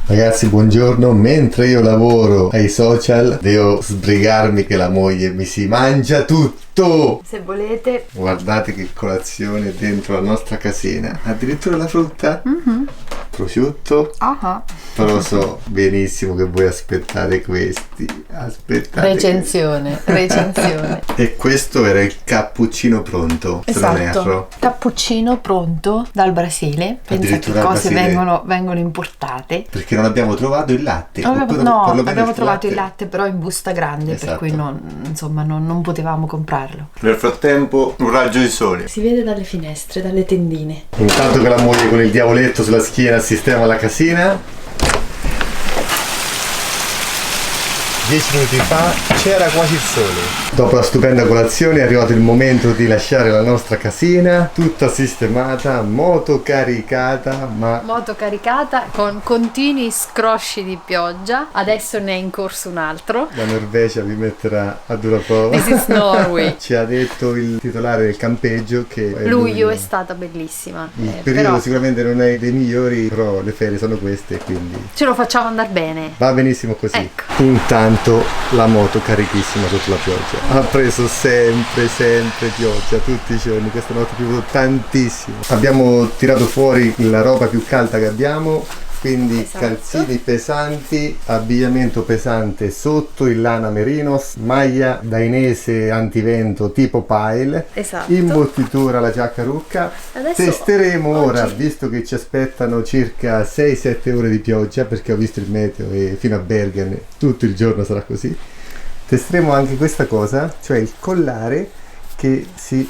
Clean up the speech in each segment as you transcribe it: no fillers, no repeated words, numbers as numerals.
Ragazzi, buongiorno. Mentre io lavoro ai social, devo sbrigarmi che la moglie mi si mangia tutto. Se volete. Guardate che colazione dentro la nostra casina. Addirittura la frutta. Prosciutto. Però so benissimo che voi aspettate questi. Aspettate. Recensione. E questo era il cappuccino pronto. Se non erro. Esatto. Cappuccino pronto dal Brasile. Pensa che Addirittura cose Brasile. vengono importate. Perché non abbiamo trovato il latte. Abbiamo trovato il latte però in busta grande, Esatto. per cui non potevamo comprarlo. Nel frattempo un raggio di sole. Si vede dalle finestre, dalle tendine. Intanto che la moglie con il diavoletto sulla schiena sistema la casina. 10 minuti fa c'era quasi il sole. Dopo la stupenda colazione è arrivato il momento di lasciare la nostra casina tutta sistemata, moto caricata, Moto caricata con continui scrosci di pioggia. Adesso ne è in corso un altro. la Norvegia vi metterà a dura prova. This is Norway. Ci ha detto il titolare del campeggio che è Luglio è stata bellissima. il periodo Però sicuramente non è dei migliori, però le ferie sono queste, quindi ce lo facciamo andare bene. va benissimo così. Ecco. Intanto la moto carichissima sotto la pioggia. Ha preso sempre pioggia tutti i giorni. Questa notte ha piovuto tantissimo. Abbiamo tirato fuori la roba più calda che abbiamo. Quindi Esatto. calzini pesanti, abbigliamento pesante sotto, il lana merinos, maglia dainese antivento tipo pile, Esatto. imbottitura la giacca rucca. Adesso Testeremo ora, oggi- visto che ci aspettano circa 6-7 ore di pioggia, perché ho visto il meteo e fino a Bergen tutto il giorno sarà così. Testeremo anche questa cosa, cioè il collare che si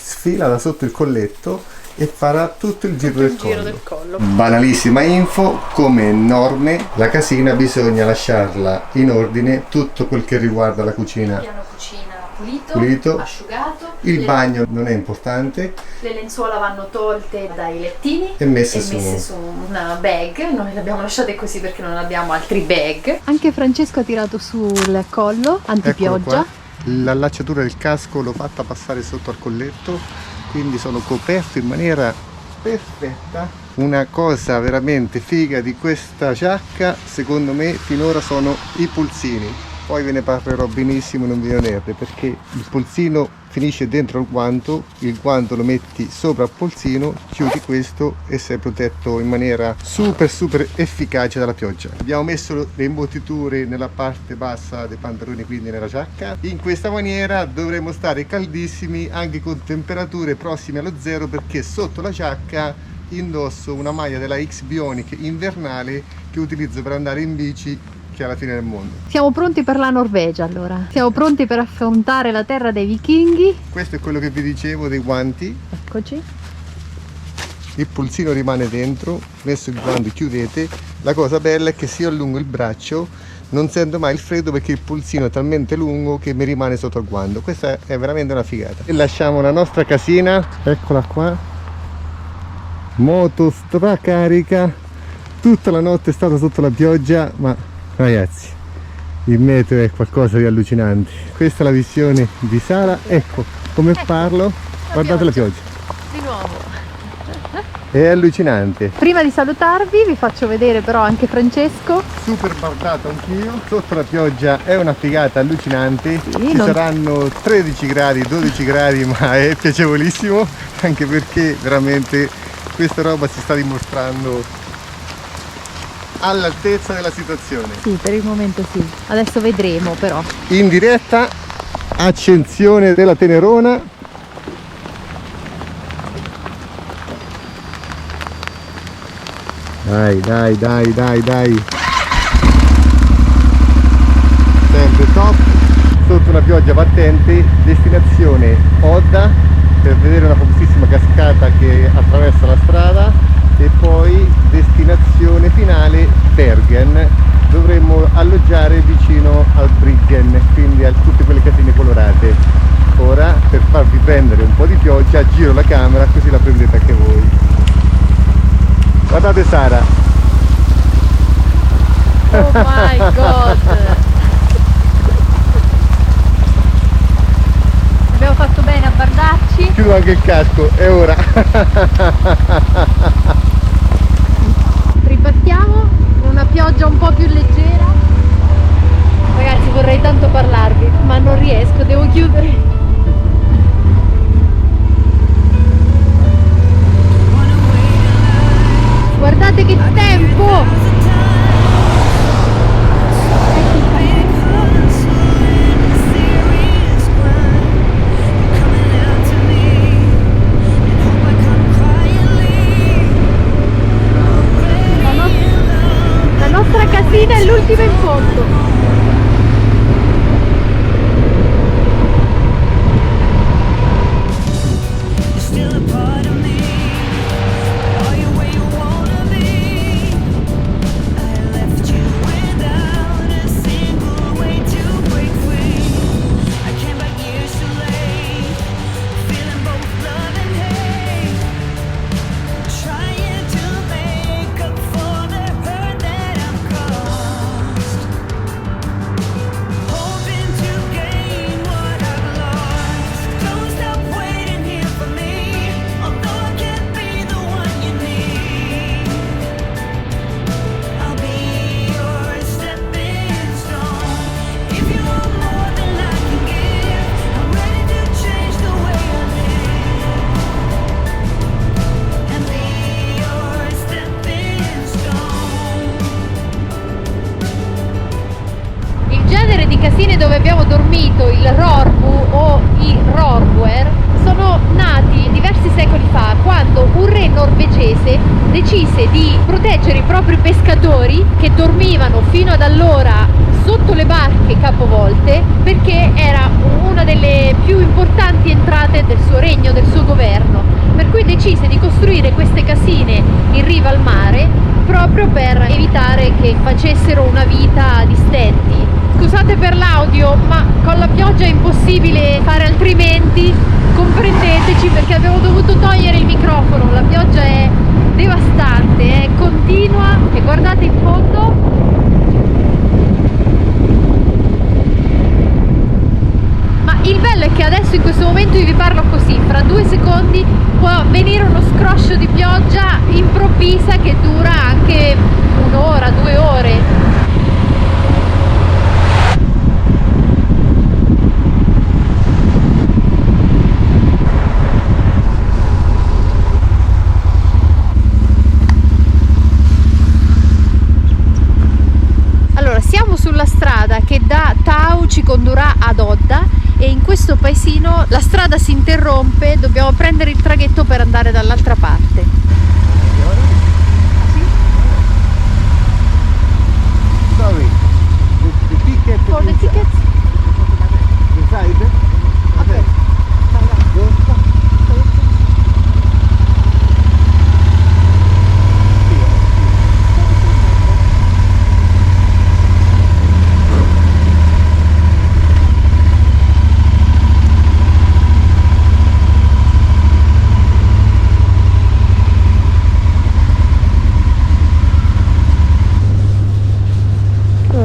sfila da sotto il colletto e farà tutto il giro del collo. Banalissima info, come norme la casina bisogna lasciarla in ordine, tutto quel che riguarda la cucina. Piano cucina Pulito. asciugato. Il bagno non è importante. Le lenzuola vanno tolte dai lettini E messe su su. una bag. Noi le abbiamo lasciate così perché non abbiamo altri bag. Anche Francesco ha tirato sul collo Eccolo qua. L'allacciatura del casco l'ho fatta passare sotto al colletto, quindi sono coperto in maniera perfetta. Una cosa veramente figa di questa giacca, secondo me, finora sono i pulsini. Poi ve ne parlerò benissimo in un video nerd, perché il pulsino finisce dentro il guanto lo metti sopra il polsino, chiudi questo e sei protetto in maniera super efficace dalla pioggia. Abbiamo messo le imbottiture nella parte bassa dei pantaloni, quindi nella giacca. In questa maniera dovremo stare caldissimi anche con temperature prossime allo zero, perché sotto la giacca indosso una maglia della X Bionic invernale che utilizzo per andare in bici, che è alla fine del mondo. Siamo pronti per la Norvegia allora. Siamo pronti per affrontare la terra dei vichinghi. Questo è quello che vi dicevo dei guanti. Eccoci. Il pulsino rimane dentro, messo il guanto chiudete. La cosa bella è che se io allungo il braccio non sento mai il freddo, perché il pulsino è talmente lungo che mi rimane sotto il guanto. Questa è veramente una figata. E lasciamo la nostra casina, eccola qua, moto stracarica. Tutta la notte è stata sotto la pioggia, ma ragazzi, il meteo è qualcosa di allucinante. Questa è la visione di Sara. Ecco come parlo, guardate la pioggia. Di nuovo. È allucinante. Prima di salutarvi vi faccio vedere però anche Francesco. Super bardato anch'io. Sotto la pioggia è una figata allucinante. Sì, Ci non- saranno 13 gradi, 12 gradi, ma è piacevolissimo, anche perché veramente questa roba si sta dimostrando all'altezza della situazione. Sì, per il momento sì. Adesso vedremo però. In diretta, accensione della Tenerona. Dai. Sempre top, sotto una pioggia battente, destinazione Odda per vedere una famosissima cascata che attraversa la strada, e poi destinazione finale Bergen. Dovremmo alloggiare vicino al Bryggen, quindi a tutte quelle casine colorate. Ora, per farvi prendere un po' di pioggia, giro la camera così la prendete anche voi. Guardate Sara. Oh my god! Abbiamo fatto bene a bardarci. Chiudo anche il casco, è ora. Ripartiamo con una che tempo! La nostra casina è l'ultima in fondo. Dove abbiamo dormito, il Rorbu o i Rorbuer, sono nati diversi secoli fa, quando un re norvegese decise di proteggere i propri pescatori che dormivano fino ad allora sotto le barche capovolte, perché era una delle più importanti entrate del suo regno, del suo governo, per cui decise di costruire queste casine in riva al mare proprio per evitare che facessero una vita di stenti. Scusate per l'audio, ma con la pioggia è impossibile fare altrimenti, comprendeteci, perché abbiamo dovuto togliere il microfono. La pioggia è devastante, è continua, e guardate in fondo. Ma il bello è che adesso in questo momento io vi parlo così, fra 2 secondi può venire uno scroscio di pioggia improvvisa che dura anche 1 ora, 2 ore. Siamo sulla strada che da Tau ci condurrà ad Odda, e in questo paesino la strada si interrompe, dobbiamo prendere il traghetto per andare dall'altra parte. Sorry, the ticket For the tickets? inside? Okay.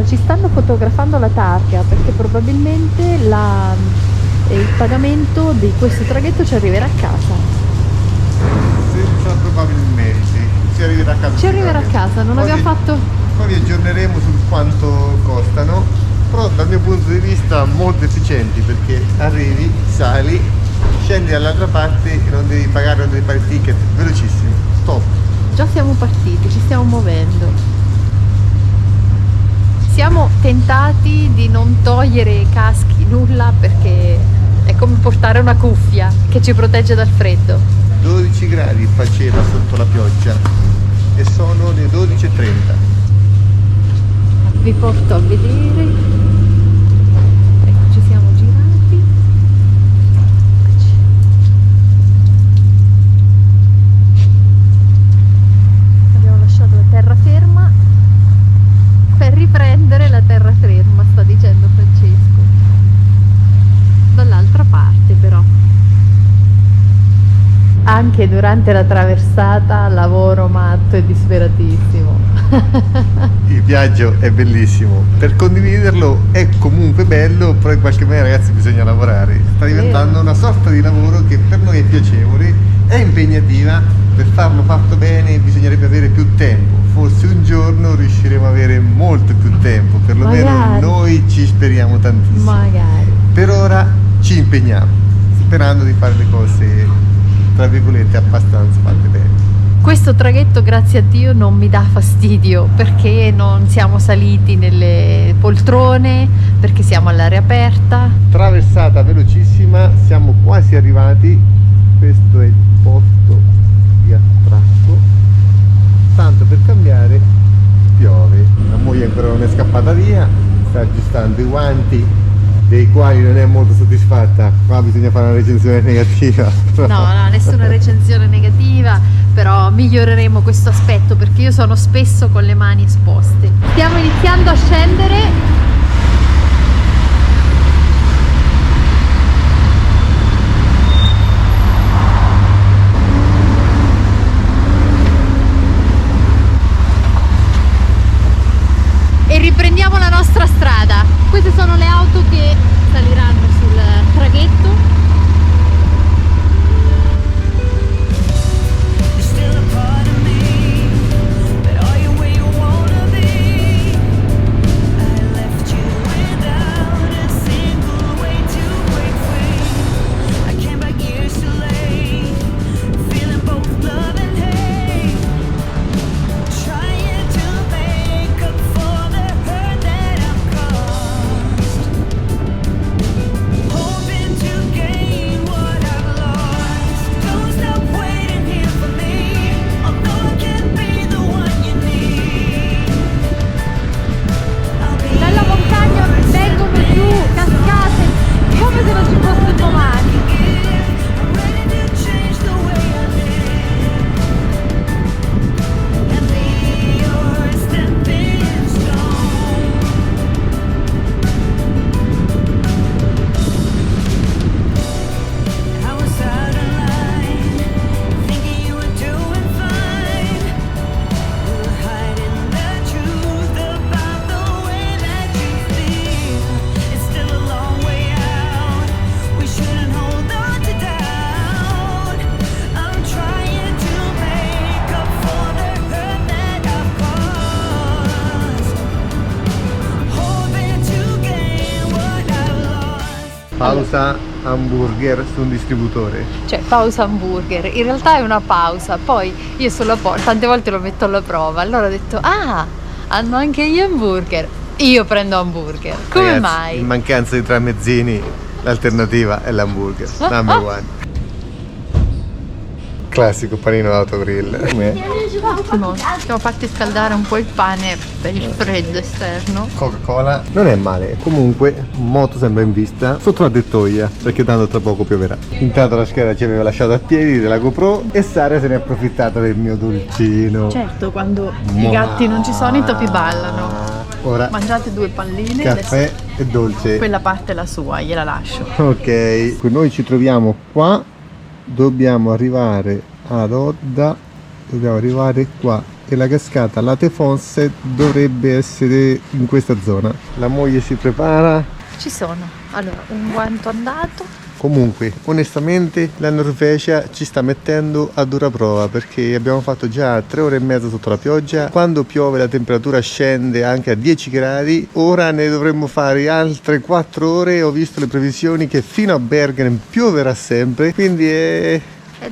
Ci stanno fotografando la targa perché probabilmente il pagamento di questo traghetto ci arriverà a casa. Senza probabilmente, ci arriverà a casa. Ci arriverà a casa, non poi abbiamo fatto... Poi vi aggiorneremo sul quanto costano, però dal mio punto di vista molto efficienti, perché arrivi, sali, scendi dall'altra parte e non devi pagare, non devi fare il ticket, velocissimo, stop. Già siamo partiti, ci stiamo muovendo. Siamo tentati di non togliere caschi, nulla, perché è come portare una cuffia che ci protegge dal freddo. 12 gradi faceva sotto la pioggia e sono le 12:30. Vi porto a vedere. Ecco, ci siamo girati. Eccoci. Abbiamo lasciato la terraferma per riprendere la terraferma, sta dicendo Francesco, dall'altra parte però. Anche durante la traversata lavoro matto e disperatissimo. Il viaggio è bellissimo, per condividerlo è comunque bello, però in qualche maniera, ragazzi, bisogna lavorare. Sta diventando una sorta di lavoro che per noi è piacevole, è impegnativa. Per farlo fatto bene bisognerebbe avere più tempo, forse un giorno riusciremo a avere molto più tempo, perlomeno Magari. noi ci speriamo tantissimo. Magari. Per ora ci impegniamo, sperando di fare le cose, tra virgolette, abbastanza fatte bene. Questo traghetto, grazie a Dio, non mi dà fastidio perché non siamo saliti nelle poltrone, perché siamo all'aria aperta. Traversata velocissima, siamo quasi arrivati. Questo è il porto di attracco. Tanto per cambiare piove. La moglie ancora non è scappata via, sta aggiustando i guanti, dei quali non è molto soddisfatta. Qua bisogna fare una recensione negativa. No, nessuna recensione negativa, però miglioreremo questo aspetto perché io sono spesso con le mani esposte. Stiamo iniziando a scendere. E riprendiamo la nostra strada. Queste sono le auto che saliranno sul traghetto. Pausa hamburger su un distributore. Cioè, pausa hamburger, in realtà è una pausa, poi io sulla porta tante volte lo metto alla prova, allora ho detto, ah, hanno anche gli hamburger, io prendo hamburger, come Ragazzi, mai? in mancanza di tramezzini l'alternativa è l'hamburger, number one. Classico panino d'autogrill. Com'è? Ottimo, siamo fatti scaldare un po' il pane per il freddo esterno. Coca-Cola non è male, comunque moto sembra in vista sotto la tettoia perché tanto tra poco pioverà. Intanto la scheda ci aveva lasciato a piedi della GoPro e Sara se ne è approfittata del mio dolcino. Certo, quando i gatti non ci sono i topi ballano. Ora Mangiate 2 palline, caffè adesso e dolce. quella parte è la sua, gliela lascio. Ok, noi ci troviamo qua, dobbiamo arrivare ad Odda, dobbiamo arrivare qua e la cascata Latte Fosse dovrebbe essere in questa zona. La moglie si prepara. Ci sono, allora, un guanto andato. Comunque, onestamente, la Norvegia ci sta mettendo a dura prova perché abbiamo fatto già 3 ore e mezza sotto la pioggia. Quando piove la temperatura scende anche a 10 gradi. Ora ne dovremmo fare altre 4 ore. Ho visto le previsioni che fino a Bergen pioverà sempre. Quindi è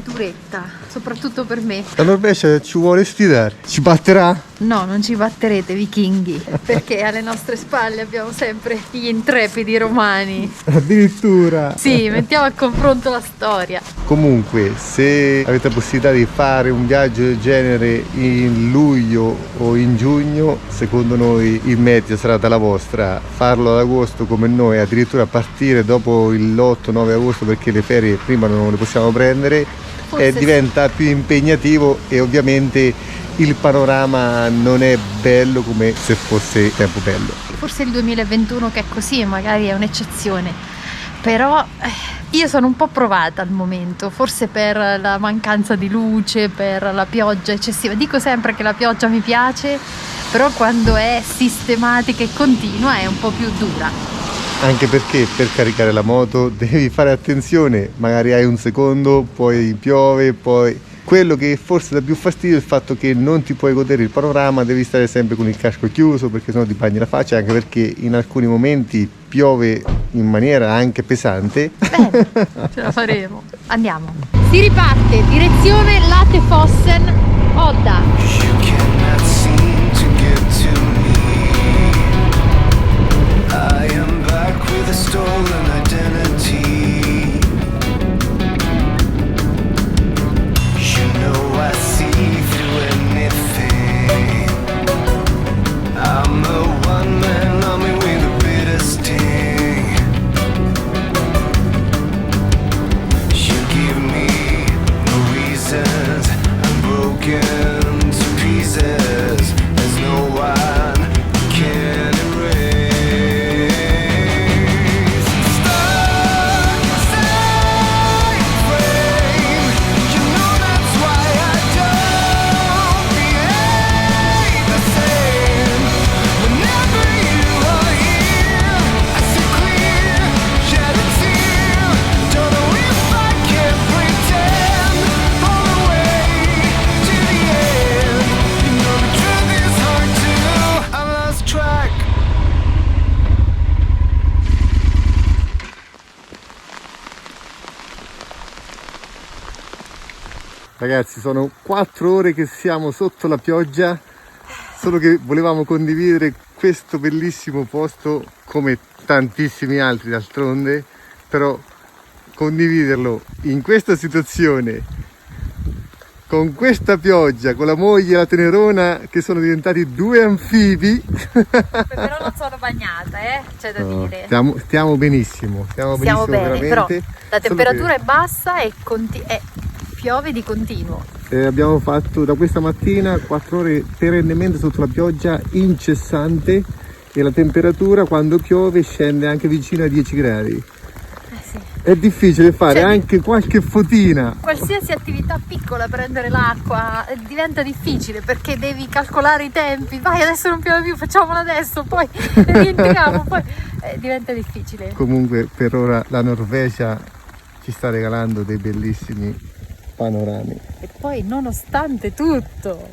duretta, soprattutto per me. la Norvegia ci vuole sfidare. Ci batterà? No, non ci batterete, vichinghi, perché alle nostre spalle abbiamo sempre gli intrepidi romani. Addirittura. Sì, mettiamo a confronto la storia. Comunque, se avete la possibilità di fare un viaggio del genere in luglio o in giugno, secondo noi il meteo sarà dalla vostra. Farlo ad agosto come noi, addirittura partire dopo l'8-9 agosto perché le ferie prima non le possiamo prendere, diventa più impegnativo e ovviamente il panorama non è bello come se fosse tempo bello. Forse il 2021 che è così magari è un'eccezione, però io sono un po' provata al momento, forse per la mancanza di luce, per la pioggia eccessiva. Dico sempre che la pioggia mi piace, però quando è sistematica e continua è un po' più dura. Anche perché per caricare la moto devi fare attenzione, magari hai un secondo, poi piove, poi... Quello che forse dà più fastidio è il fatto che non ti puoi godere il panorama, devi stare sempre con il casco chiuso perché sennò ti bagni la faccia, anche perché in alcuni momenti piove in maniera anche pesante. Bene, ce la faremo. Andiamo. Si riparte, direzione Latte Fossen. Ragazzi, sono 4 ore che siamo sotto la pioggia, solo che volevamo condividere questo bellissimo posto come tantissimi altri d'altronde, però condividerlo in questa situazione, con questa pioggia, con la moglie e la tenerona che sono diventati 2 anfibi. Però non sono bagnata, c'è da dire. Stiamo benissimo, stiamo Stiamo bene, veramente. però la temperatura è bassa e piove di continuo. Abbiamo fatto da questa mattina 4 ore perennemente sotto la pioggia incessante e la temperatura quando piove scende anche vicino ai 10 gradi. Sì. È difficile fare anche qualche fotina. Qualsiasi attività piccola, prendere l'acqua, diventa difficile perché devi calcolare i tempi. Vai, adesso non piove più, facciamolo adesso, poi rientriamo, poi diventa difficile. Comunque per ora la Norvegia ci sta regalando dei bellissimi panorami. E poi nonostante tutto,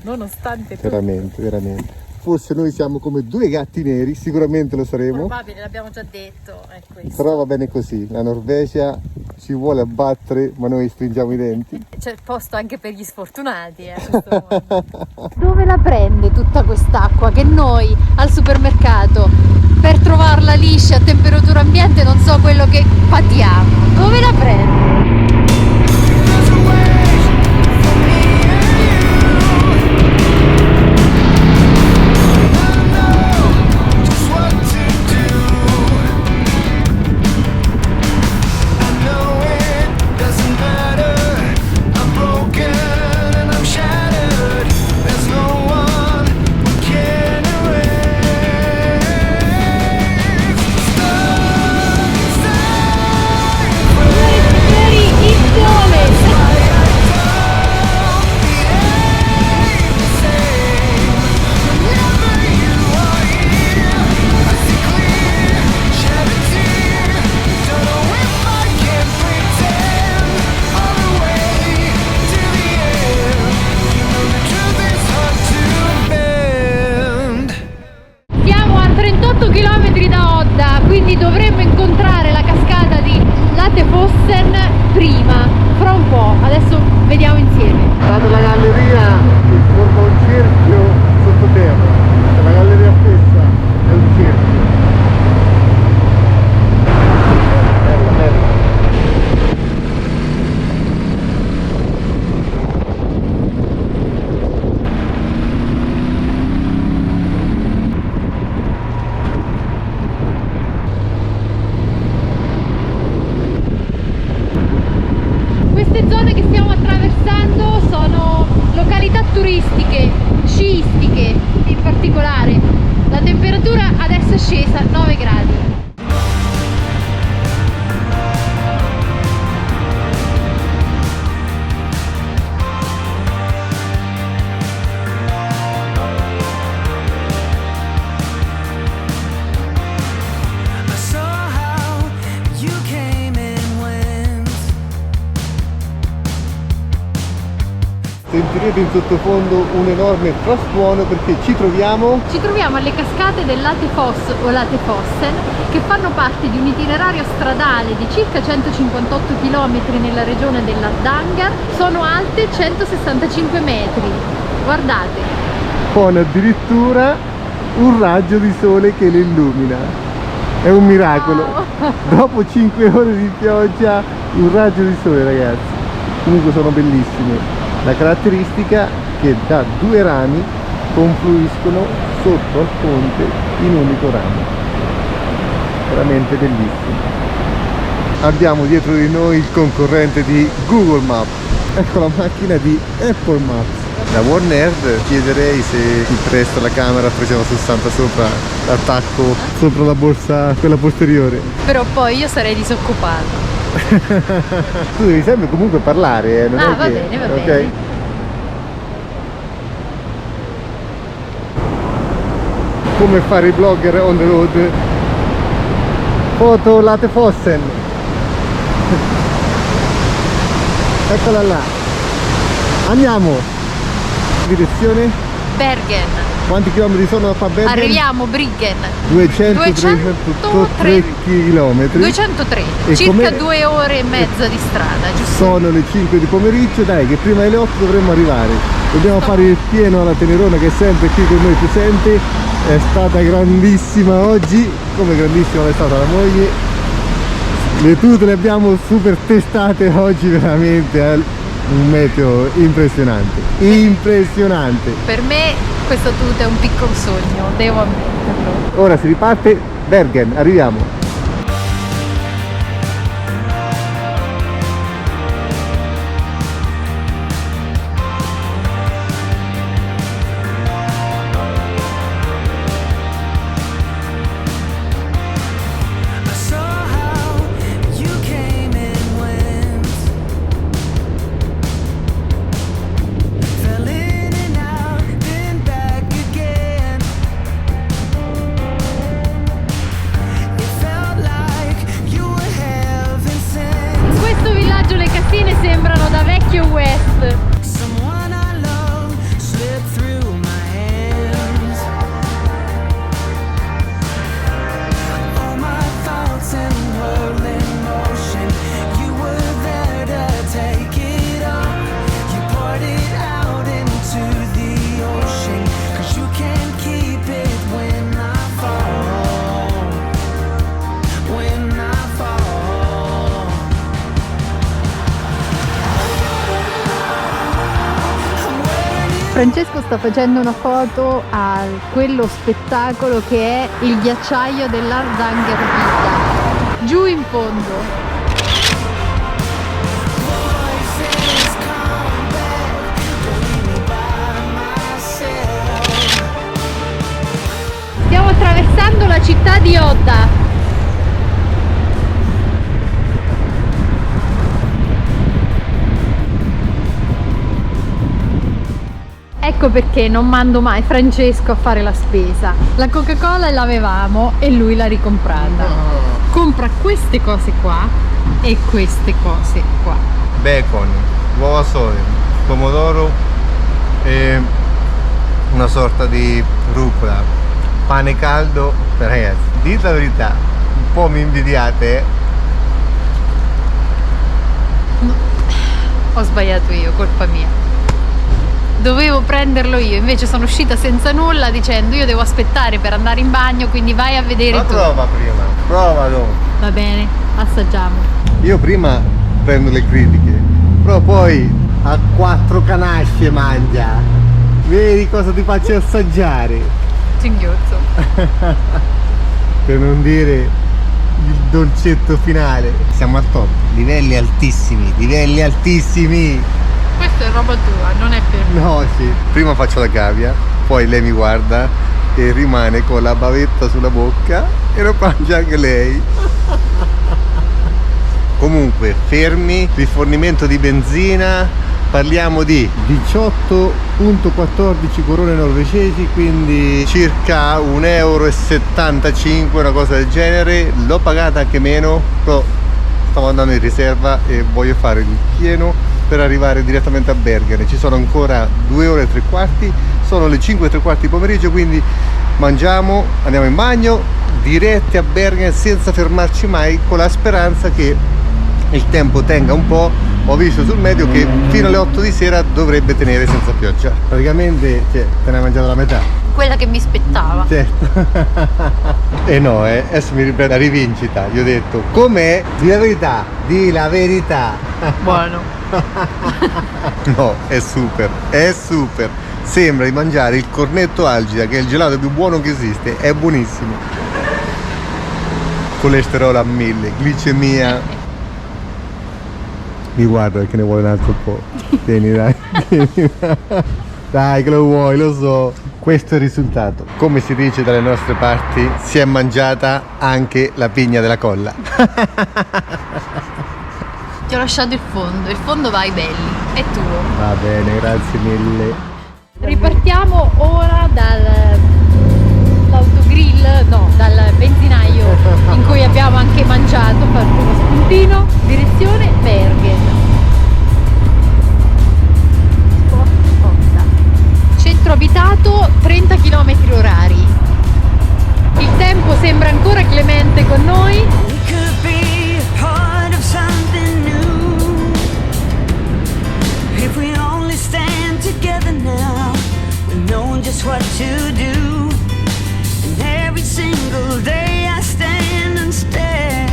Veramente, veramente. Forse noi siamo come 2 gatti neri, sicuramente lo saremo. Probabile, l'abbiamo già detto, è questo. Però va bene così, la Norvegia ci vuole abbattere, ma noi stringiamo i denti. C'è posto anche per gli sfortunati, a questo punto. Dove la prende tutta quest'acqua che noi al supermercato, per trovarla liscia a temperatura ambiente, non so quello che patiamo. Dove la prende? Quindi dovremmo incontrare la cascata di Latefossen prima, fra un po', adesso vediamo insieme. Guardate la galleria che forma un cerchio sottoterra, la galleria stessa è un cerchio. Bella, bella. Queste zone che stiamo attraversando sono località turistiche, sciistiche in particolare. La temperatura adesso è scesa a 9 gradi. Sentirete in sottofondo un enorme frastuono perché ci troviamo alle cascate del Latefoss o Latefossen, che fanno parte di un itinerario stradale di circa 158 km nella regione dell'Hardanger. Sono alte 165 metri, guardate, con addirittura un raggio di sole che le illumina. È un miracolo. Wow. Dopo 5 ore di pioggia un raggio di sole, ragazzi. Comunque sono bellissime. La caratteristica che da 2 rami confluiscono sotto al ponte in un unico ramo. Veramente bellissimo. Abbiamo dietro di noi il concorrente di Google Maps. Ecco la macchina di Apple Maps. Da One Nerd chiederei se il presto la camera 360 sopra l'attacco sopra la borsa, quella posteriore. però poi io sarei disoccupata. Tu devi sempre comunque parlare, non è Va che... bene, va ok? bene. Come fare i blogger on the road. Foto Latefossen. Eccola là. Andiamo. Direzione? Bergen. Quanti chilometri sono da qua a Bergen? Arriviamo Briggen. 203 chilometri. 203, E circa come- 2 ore e mezza di strada, giusto? Sono le 5 di pomeriggio, dai che prima delle 8 dovremmo arrivare. Dobbiamo fare il pieno alla Tenerona che è sempre qui con noi presente. È stata grandissima oggi, come grandissima è stata la moglie. Le tute le abbiamo super testate oggi, veramente un meteo impressionante. Impressionante. Per me questo tutto è un piccolo sogno, devo ammetterlo. Ora si riparte, Bergen, arriviamo. I saw how you came and went, fell in and out, then back again. It felt like you were heaven sent. In questo villaggio le casine sembrano da vecchio West. Someone I love slipped through my hands. All my thoughts in whirling motion. You were there to take it all. You poured it out into the ocean. 'Cause you can't keep it when I fall. When I fall. I'm waiting. Francesco sta facendo una foto a quello spettacolo che è il ghiacciaio dell'Hardangervidda, giù in fondo. Voices come back, don't leave me by myself. Stiamo attraversando la città di Odda. Ecco perché non mando mai Francesco a fare la spesa. La Coca-Cola l'avevamo e lui l'ha ricomprata. Compra queste cose qua e queste cose qua. Bacon, uova sode, pomodoro e una sorta di rucola, pane caldo. Ragazzi, dite la verità, un po' mi invidiate, eh? Ho sbagliato io, colpa mia. Dovevo prenderlo io, invece sono uscita senza nulla dicendo io devo aspettare per andare in bagno, quindi vai a vedere Ma tu. prova prima, provalo. Va bene, assaggiamo. Io prima prendo le critiche, però poi a 4 canasce mangia. Vedi cosa ti faccio assaggiare? Singhiozzo. Per non dire il dolcetto finale. Siamo al top, livelli altissimi, livelli altissimi. Questa è roba tua, non è per me. No, sì. Prima faccio la cavia, poi lei mi guarda e rimane con la bavetta sulla bocca e lo mangia anche lei. Comunque, fermi, rifornimento di benzina, parliamo di 18,14 corone norvegesi, quindi circa 1,75 €, una cosa del genere. L'ho pagata anche meno, però stavo andando in riserva e voglio fare il pieno per arrivare direttamente a Bergen. Ci sono ancora 2 ore e 3/4, sono le 5 e 3/4 di pomeriggio, quindi mangiamo, andiamo in bagno, diretti a Bergen senza fermarci mai, con la speranza che il tempo tenga un po'. Ho visto sul meteo che fino alle 8 di sera dovrebbe tenere senza pioggia. Praticamente te ne hai mangiato la metà. Quella che mi spettava. Certo. E no, adesso mi riprende la rivincita. Gli ho detto, com'è? Di la verità, di la verità. Buono. No, è super, è super. Sembra di mangiare il cornetto Algida, che è il gelato più buono che esiste. È buonissimo. Colesterolo a 1000, glicemia. Mi guarda perché ne vuole un altro po'. Tieni, dai. Dai che lo vuoi, lo so. Questo è il risultato. Come si dice dalle nostre parti, si è mangiata anche la pigna della colla. Ti ho lasciato il fondo va ai belli, è tuo. Va bene, grazie mille. Ripartiamo ora dall'autogrill, no, dal benzinaio in cui abbiamo anche mangiato, fatto uno spuntino, direzione Bergen. Centro abitato, 30 km sembra ancora clemente con noi. We could be a part of something new if we only stand together now. We know just what to do. And every single day I stand and stare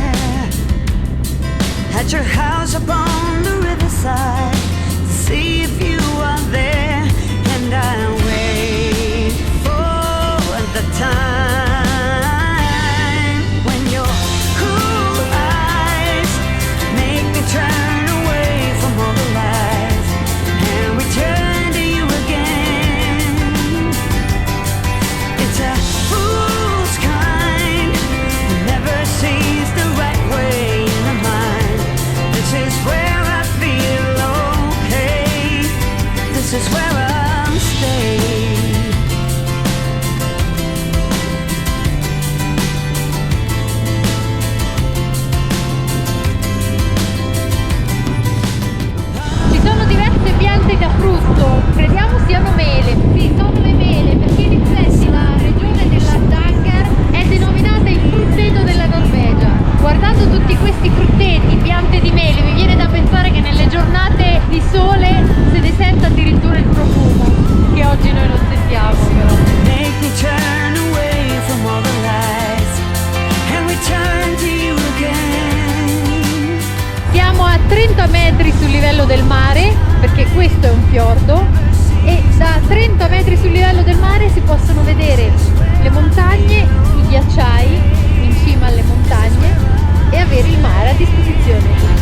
at your house upon the riverside to see if you are there. And I wait for the time when your cool eyes make me turn away from all the lies and return to you again. It's a fool's kind who never sees the right way in the mind. This is where I feel okay. This is where I'll stay. Ci sono diverse piante da frutto, crediamo siano mele. Sì, sono le mele, perché in effetti la regione dell'Hardanger è denominata il frutteto della Norvegia. Guardando tutti questi frutteti, piante di mele, mi viene da pensare che nelle giornate di sole se ne senta addirittura il profumo, che oggi noi non sentiamo però. Make me turn away from all the lies and return to you again. Siamo a 30 metri sul livello del mare, perché questo è un fiordo, e da 30 metri sul livello del mare si possono vedere le montagne, i ghiacciai in cima alle montagne e avere il mare a disposizione.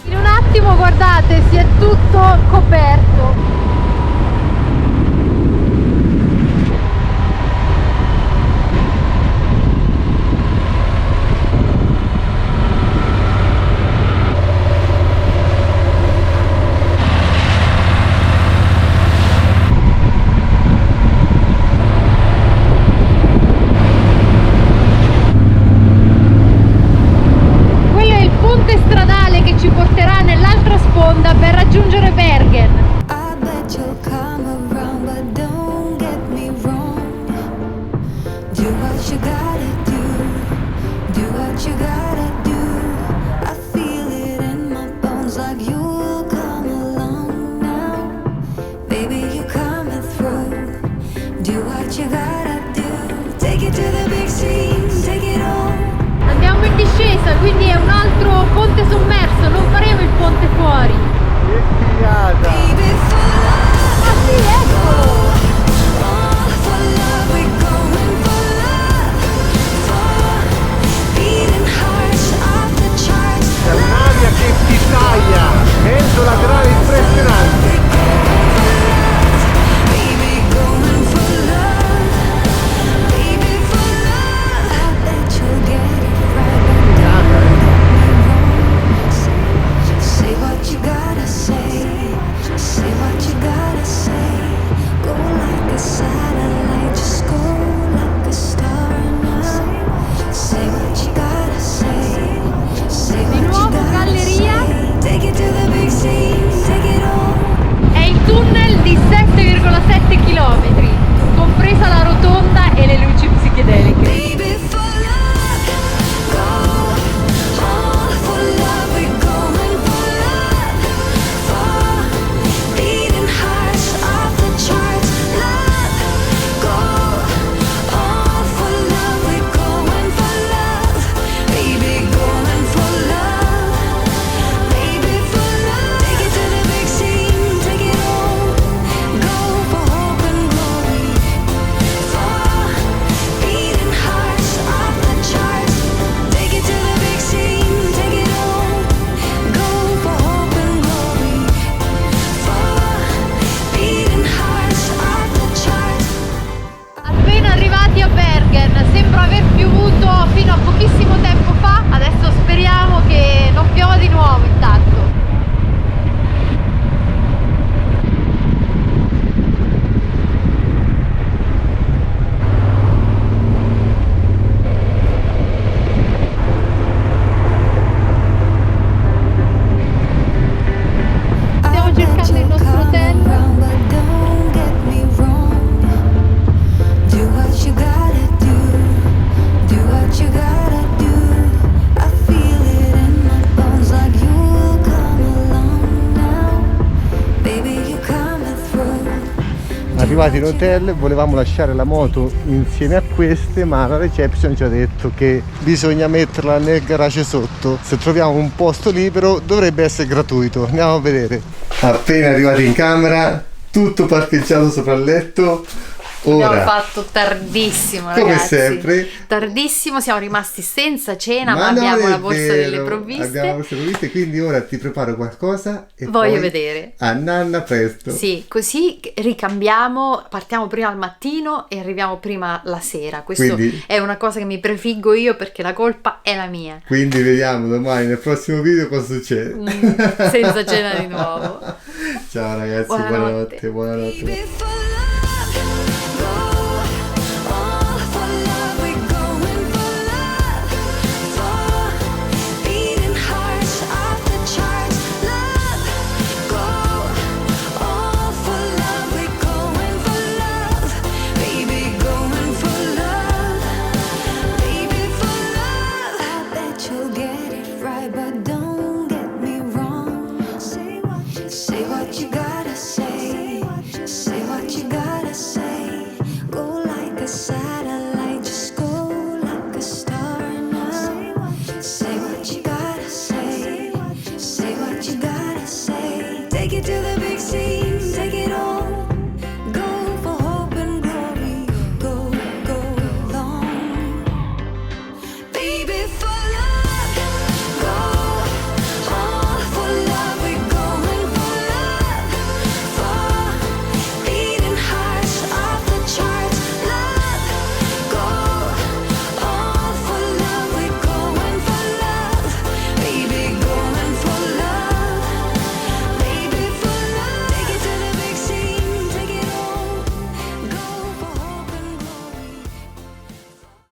In un attimo, guardate, si è tutto coperto. Quello è il ponte stradale che ci porterà nell'altra sponda per raggiungere Bergen. I bet you'll come around, but don't get me wrong. Do what you gotta do what you gotta do. I feel it in my bones like you'll come along now. Baby, you're coming through. Do what you gotta do. Take it to the big scene, take it all. Andiamo in discesa, quindi è un altro ponte sommerso, non faremo il ponte fuori. Che figata! Baby, for love. Ah sì, eccolo! Oh, for love, we're going for love. For beating hearts off the charts. C'è un'aria che ti taglia, mezzo laterale impressionante. Baby, going for love. Baby, for love. I bet you'll get it right. Figata, Say what arrivati in hotel, volevamo lasciare la moto insieme a queste, ma la reception ci ha detto che bisogna metterla nel garage sotto. Se troviamo un posto libero dovrebbe essere gratuito. Andiamo a vedere. Appena arrivati in camera, tutto parcheggiato sopra il letto. Abbiamo Ora, fatto tardissimo, come ragazzi. sempre. Tardissimo, siamo rimasti senza cena, ma non abbiamo è la borsa vero, delle provviste. Abbiamo la borsa delle provviste, quindi ora ti preparo qualcosa e Voglio poi vedere. a nanna presto. Sì, così ricambiamo, partiamo prima al mattino e arriviamo prima la sera. Questo Quindi- è una cosa che mi prefiggo io perché la colpa è la mia. Quindi vediamo domani nel prossimo video cosa succede. Senza cena di nuovo. Ciao ragazzi, Buonanotte. buonanotte. Baby, for